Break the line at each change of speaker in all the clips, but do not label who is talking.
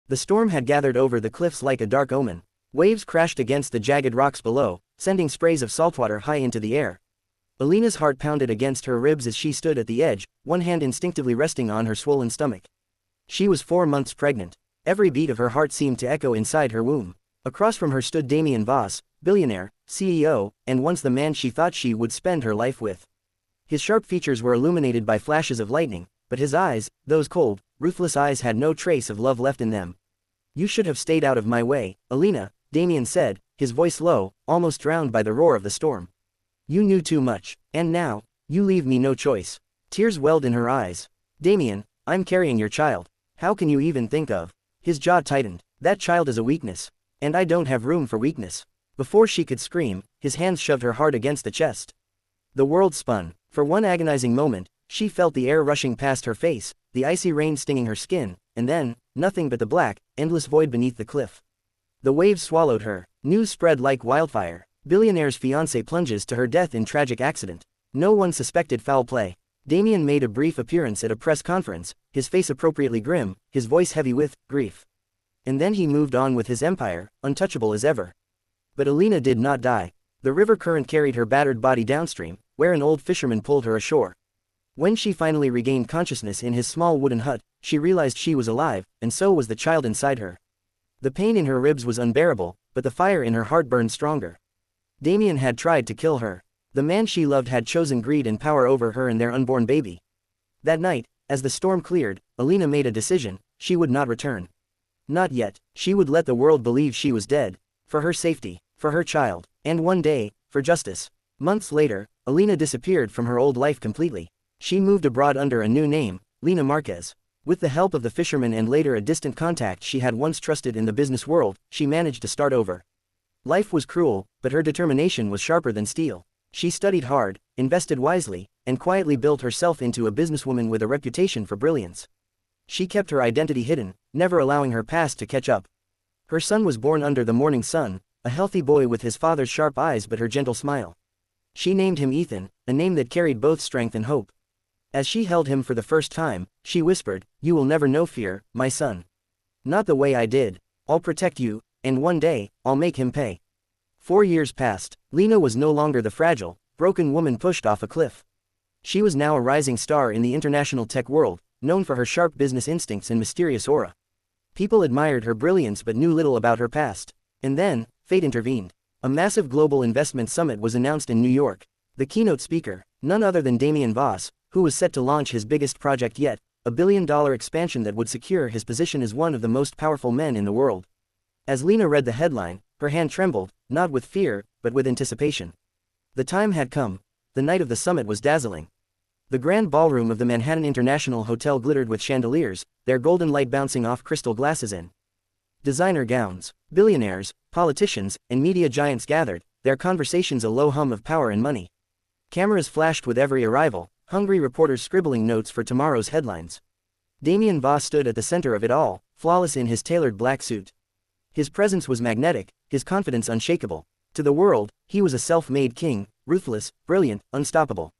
The storm had gathered over the cliffs like a dark omen. Waves crashed against the jagged rocks below, sending sprays of saltwater high into the air. Alina's heart pounded against her ribs as she stood at the edge, one hand instinctively resting on her swollen stomach. She was 4 months pregnant. Every beat of her heart seemed to echo inside her womb. Across from her stood Damien Voss, billionaire, CEO, and once the man she thought she would spend her life with. His sharp features were illuminated by flashes of lightning, but his eyes, those cold, ruthless eyes, had no trace of love left in them. "You should have stayed out of my way, Alina," Damien said, his voice low, almost drowned by the roar of the storm. "You knew too much, and now, you leave me no choice." Tears welled in her eyes. "Damien, I'm carrying your child. How can you even think of?" His jaw tightened. "That child is a weakness. And I don't have room for weakness." Before she could scream, his hands shoved her hard against the chest. The world spun. For one agonizing moment, she felt the air rushing past her face, the icy rain stinging her skin, and then, nothing but the black, endless void beneath the cliff. The waves swallowed her. News spread like wildfire. Billionaire's fiancé plunges to her death in tragic accident. No one suspected foul play. Damien made a brief appearance at a press conference, his face appropriately grim, his voice heavy with grief. And then he moved on with his empire, untouchable as ever. But Alina did not die. The river current carried her battered body downstream, where an old fisherman pulled her ashore. When she finally regained consciousness in his small wooden hut, she realized she was alive, and so was the child inside her. The pain in her ribs was unbearable, but the fire in her heart burned stronger. Damien had tried to kill her. The man she loved had chosen greed and power over her and their unborn baby. That night, as the storm cleared, Alina made a decision: she would not return. Not yet. She would let the world believe she was dead. For her safety, for her child, and one day, for justice. Months later, Alina disappeared from her old life completely. She moved abroad under a new name, Lina Marquez. With the help of the fisherman and later a distant contact she had once trusted in the business world, she managed to start over. Life was cruel, but her determination was sharper than steel. She studied hard, invested wisely, and quietly built herself into a businesswoman with a reputation for brilliance. She kept her identity hidden, never allowing her past to catch up. Her son was born under the morning sun, a healthy boy with his father's sharp eyes but her gentle smile. She named him Ethan, a name that carried both strength and hope. As she held him for the first time, she whispered, "You will never know fear, my son. Not the way I did. I'll protect you, and one day, I'll make him pay." 4 years passed. Lina was no longer the fragile, broken woman pushed off a cliff. She was now a rising star in the international tech world, known for her sharp business instincts and mysterious aura. People admired her brilliance but knew little about her past. And then, fate intervened. A massive global investment summit was announced in New York. The keynote speaker, none other than Damien Voss, who was set to launch his biggest project yet, a billion-dollar expansion that would secure his position as one of the most powerful men in the world. As Lina read the headline, her hand trembled, not with fear, but with anticipation. The time had come. The night of the summit was dazzling. The grand ballroom of the Manhattan International Hotel glittered with chandeliers, their golden light bouncing off crystal glasses in. Designer gowns, billionaires, politicians, and media giants gathered, their conversations a low hum of power and money. Cameras flashed with every arrival, hungry reporters scribbling notes for tomorrow's headlines. Damien Voss stood at the center of it all, flawless in his tailored black suit. His presence was magnetic, his confidence unshakable. To the world, he was a self-made king, ruthless, brilliant, unstoppable.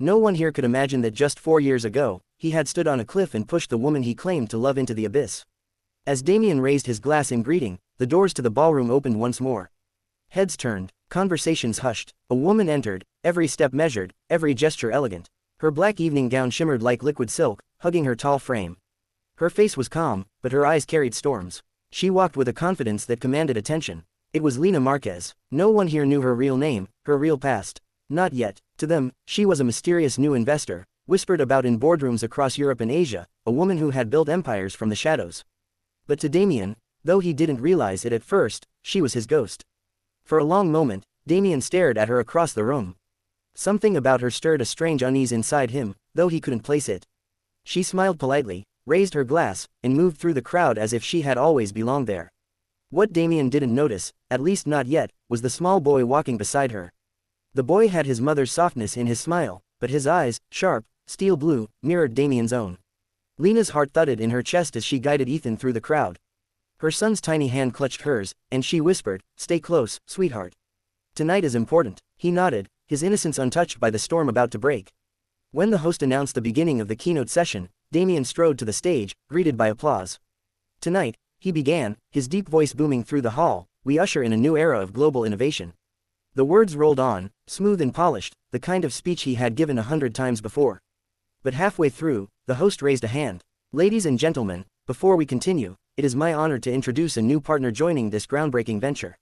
No one here could imagine that just 4 years ago, he had stood on a cliff and pushed the woman he claimed to love into the abyss. As Damien raised his glass in greeting, the doors to the ballroom opened once more. Heads turned, conversations hushed. A woman entered, every step measured, every gesture elegant. Her black evening gown shimmered like liquid silk, hugging her tall frame. Her face was calm, but her eyes carried storms. She walked with a confidence that commanded attention. It was Lina Marquez. No one here knew her real name, her real past. Not yet. To them, she was a mysterious new investor, whispered about in boardrooms across Europe and Asia, a woman who had built empires from the shadows. But to Damien, though he didn't realize it at first, she was his ghost. For a long moment, Damien stared at her across the room. Something about her stirred a strange unease inside him, though he couldn't place it. She smiled politely, raised her glass, and moved through the crowd as if she had always belonged there. What Damien didn't notice, at least not yet, was the small boy walking beside her. The boy had his mother's softness in his smile, but his eyes, sharp, steel blue, mirrored Damien's own. Lina's heart thudded in her chest as she guided Ethan through the crowd. Her son's tiny hand clutched hers, and she whispered, "Stay close, sweetheart. Tonight is important." He nodded, his innocence untouched by the storm about to break. When the host announced the beginning of the keynote session, Damien strode to the stage, greeted by applause. Tonight, he began, his deep voice booming through the hall, "We usher in a new era of global innovation." The words rolled on, smooth and polished, the kind of speech he had given 100 times before. But halfway through, the host raised a hand. "Ladies and gentlemen, before we continue, it is my honor to introduce a new partner joining this groundbreaking venture.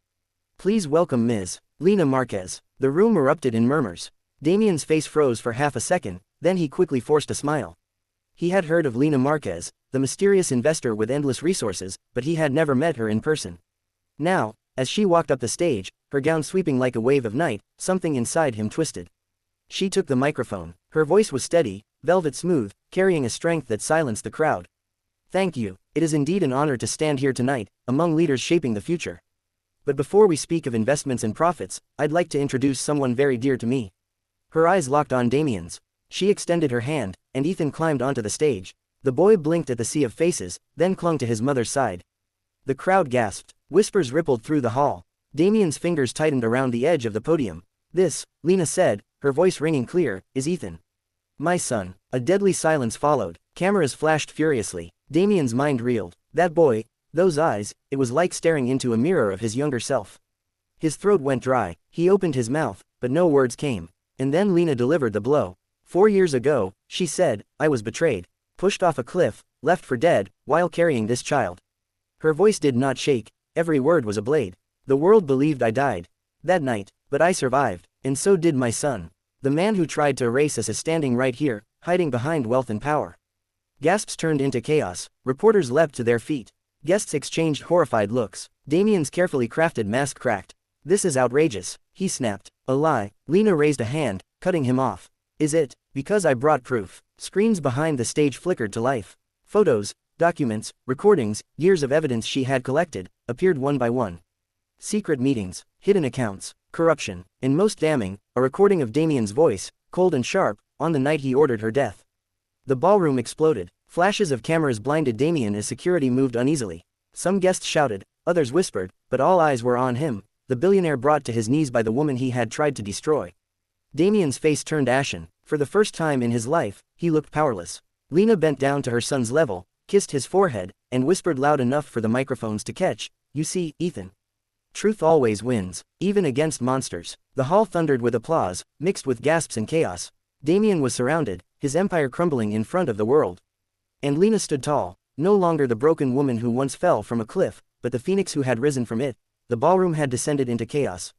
Please welcome Ms. Lena Marquez." The room erupted in murmurs. Damien's face froze for half a second, then he quickly forced a smile. He had heard of Lena Marquez, the mysterious investor with endless resources, but he had never met her in person. Now, as she walked up the stage, her gown sweeping like a wave of night, something inside him twisted. She took the microphone. Her voice was steady, velvet smooth, carrying a strength that silenced the crowd. "Thank you. It is indeed an honor to stand here tonight, among leaders shaping the future. But before we speak of investments and profits, I'd like to introduce someone very dear to me." Her eyes locked on Damien's. She extended her hand, and Ethan climbed onto the stage. The boy blinked at the sea of faces, then clung to his mother's side. The crowd gasped. Whispers rippled through the hall. Damien's fingers tightened around the edge of the podium. "This," Lena said, her voice ringing clear, "is Ethan. My son." A deadly silence followed. Cameras flashed furiously. Damien's mind reeled. That boy, those eyes, it was like staring into a mirror of his younger self. His throat went dry. He opened his mouth, but no words came. And then Lena delivered the blow. 4 years ago, she said, "I was betrayed, pushed off a cliff, left for dead, while carrying this child." Her voice did not shake. Every word was a blade. "The world believed I died that night, but I survived, and so did my son. The man who tried to erase us is standing right here, hiding behind wealth and power." Gasps turned into chaos. Reporters leapt to their feet. Guests exchanged horrified looks. Damien's carefully crafted mask cracked. "This is outrageous," he snapped. "A lie." Lena raised a hand, cutting him off. "Is it? Because I brought proof." Screens behind the stage flickered to life. Photos, documents, recordings, years of evidence she had collected, appeared one by one. Secret meetings, hidden accounts, corruption, and most damning, a recording of Damien's voice, cold and sharp, on the night he ordered her death. The ballroom exploded. Flashes of cameras blinded Damien as security moved uneasily. Some guests shouted, others whispered, but all eyes were on him, the billionaire brought to his knees by the woman he had tried to destroy. Damien's face turned ashen. For the first time in his life, he looked powerless. Lena bent down to her son's level, kissed his forehead, and whispered loud enough for the microphones to catch, "You see, Ethan. Truth always wins, even against monsters." The hall thundered with applause, mixed with gasps and chaos. Damien was surrounded, his empire crumbling in front of the world. And Lena stood tall, no longer the broken woman who once fell from a cliff, but the phoenix who had risen from it. The ballroom had descended into chaos.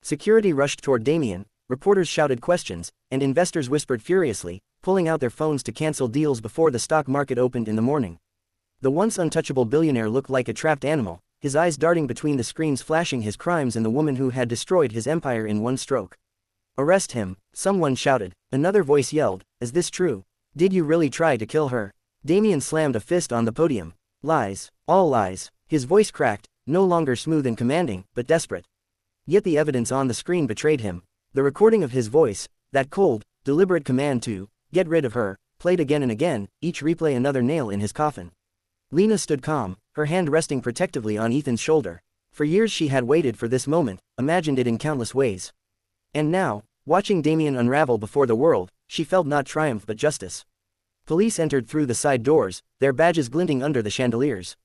Security rushed toward Damien, reporters shouted questions, and investors whispered furiously, pulling out their phones to cancel deals before the stock market opened in the morning. The once untouchable billionaire looked like a trapped animal, his eyes darting between the screens flashing his crimes and the woman who had destroyed his empire in one stroke. "Arrest him," someone shouted. Another voice yelled, "Is this true? Did you really try to kill her?" Damien slammed a fist on the podium. "Lies, all lies." His voice cracked, no longer smooth and commanding, but desperate. Yet the evidence on the screen betrayed him. The recording of his voice, that cold, deliberate command to get rid of her, played again and again, each replay another nail in his coffin. Lena stood calm, her hand resting protectively on Ethan's shoulder. For years she had waited for this moment, imagined it in countless ways. And now, watching Damien unravel before the world, she felt not triumph but justice. Police entered through the side doors, their badges glinting under the chandeliers.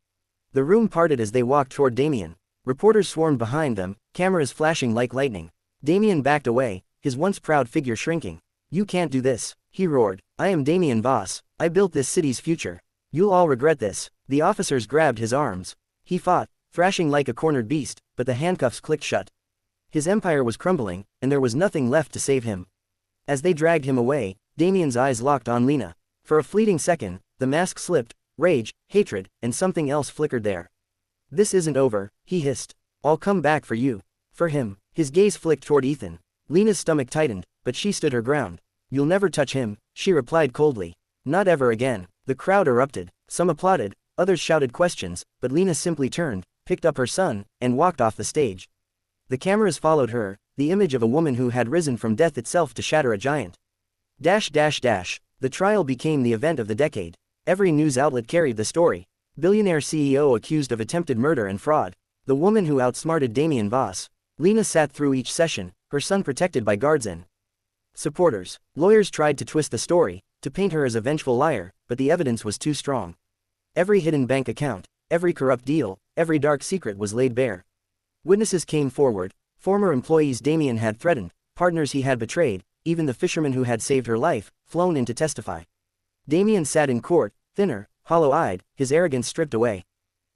The room parted as they walked toward Damien. Reporters swarmed behind them, cameras flashing like lightning. Damien backed away, his once proud figure shrinking. "You can't do this," he roared. "I am Damien Voss. I built this city's future. You'll all regret this." The officers grabbed his arms. He fought, thrashing like a cornered beast, but the handcuffs clicked shut. His empire was crumbling, and there was nothing left to save him. As they dragged him away, Damien's eyes locked on Lena. For a fleeting second, the mask slipped, rage, hatred, and something else flickered there. "This isn't over," he hissed. "I'll come back for you." For him. His gaze flicked toward Ethan. Lena's stomach tightened, but she stood her ground. "You'll never touch him," she replied coldly. "Not ever again." The crowd erupted. Some applauded, others shouted questions, but Lena simply turned, picked up her son, and walked off the stage. The cameras followed her, the image of a woman who had risen from death itself to shatter a giant. The trial became the event of the decade. Every news outlet carried the story. Billionaire CEO accused of attempted murder and fraud. The woman who outsmarted Damien Voss. Lena sat through each session, her son protected by guards and supporters. Lawyers tried to twist the story, to paint her as a vengeful liar, but the evidence was too strong. Every hidden bank account, every corrupt deal, every dark secret was laid bare. Witnesses came forward, former employees Damien had threatened, partners he had betrayed, even the fisherman who had saved her life, flown in to testify. Damien sat in court, thinner, hollow-eyed, his arrogance stripped away.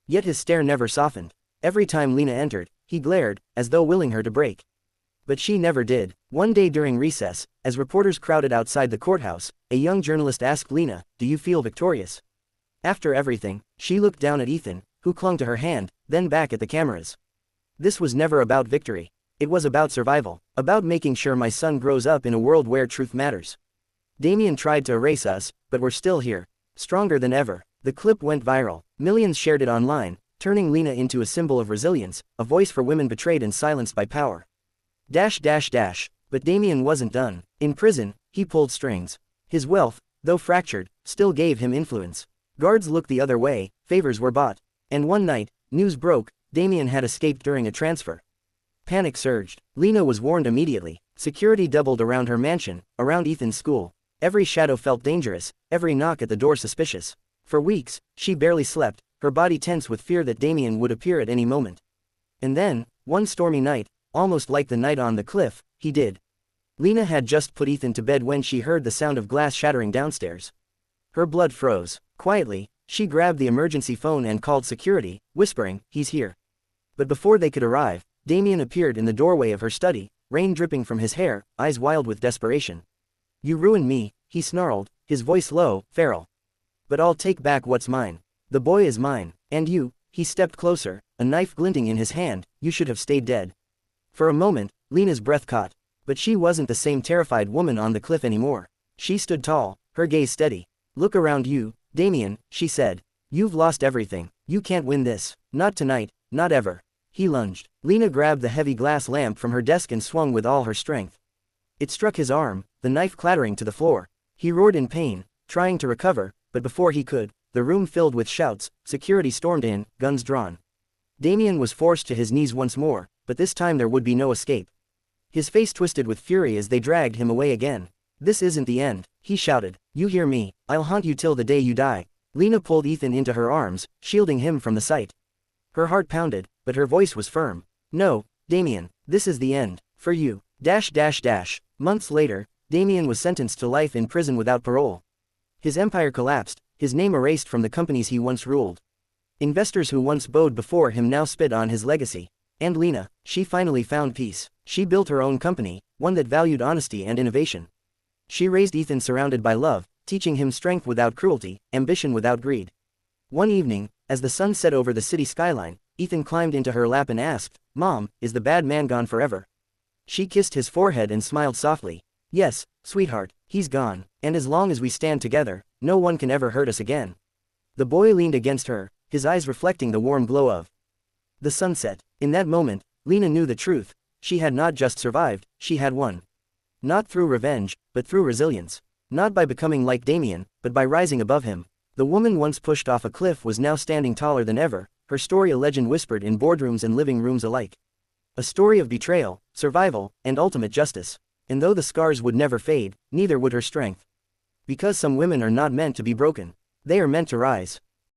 Yet his stare never softened. Every time Lena entered, he glared, as though willing her to break. But she never did. One day during recess, as reporters crowded outside the courthouse, a young journalist asked Lena, "Do you feel victorious?" After everything, she looked down at Ethan, who clung to her hand, then back at the cameras. This was never about victory. It was about survival, about making sure my son grows up in a world where truth matters. Damien tried to erase us, but we're still here, stronger than ever. The clip went viral. Millions shared it online, turning Lena into a symbol of resilience, a voice for women betrayed and silenced by power. But Damien wasn't done. In prison, he pulled strings. His wealth, though fractured, still gave him influence. Guards looked the other way, favors were bought. And one night, news broke, Damien had escaped during a transfer. Panic surged. Lena was warned immediately. Security doubled around her mansion, around Ethan's school. Every shadow felt dangerous, every knock at the door suspicious. For weeks, she barely slept, her body tense with fear that Damien would appear at any moment. And then, one stormy night, almost like the night on the cliff, he did. Lena had just put Ethan to bed when she heard the sound of glass shattering downstairs. Her blood froze. Quietly, she grabbed the emergency phone and called security, whispering, "He's here." But before they could arrive, Damien appeared in the doorway of her study, rain dripping from his hair, eyes wild with desperation. "You ruined me," he snarled, his voice low, feral. "But I'll take back what's mine. The boy is mine, and you," he stepped closer, a knife glinting in his hand, "you should have stayed dead." For a moment, Lena's breath caught. But she wasn't the same terrified woman on the cliff anymore. She stood tall, her gaze steady. "Look around you, Damien," she said. "You've lost everything. You can't win this. Not tonight, not ever." He lunged. Lena grabbed the heavy glass lamp from her desk and swung with all her strength. It struck his arm, the knife clattering to the floor. He roared in pain, trying to recover, but before he could, the room filled with shouts, security stormed in, guns drawn. Damien was forced to his knees once more, but this time there would be no escape. His face twisted with fury as they dragged him away again. "This isn't the end," he shouted. "You hear me? I'll haunt you till the day you die." Lena pulled Ethan into her arms, shielding him from the sight. Her heart pounded, but her voice was firm. "No, Damien, this is the end. For you. Months later, Damien was sentenced to life in prison without parole. His empire collapsed, his name erased from the companies he once ruled. Investors who once bowed before him now spit on his legacy. And Lena, she finally found peace. She built her own company, one that valued honesty and innovation. She raised Ethan surrounded by love, teaching him strength without cruelty, ambition without greed. One evening, as the sun set over the city skyline, Ethan climbed into her lap and asked, "Mom, is the bad man gone forever?" She kissed his forehead and smiled softly. "Yes, sweetheart, he's gone, and as long as we stand together, no one can ever hurt us again." The boy leaned against her, his eyes reflecting the warm glow of the sunset. In that moment, Lena knew the truth. She had not just survived, she had won. Not through revenge, but through resilience. Not by becoming like Damien, but by rising above him. The woman once pushed off a cliff was now standing taller than ever, her story a legend whispered in boardrooms and living rooms alike. A story of betrayal, survival, and ultimate justice. And though the scars would never fade, neither would her strength. Because some women are not meant to be broken. They are meant to rise.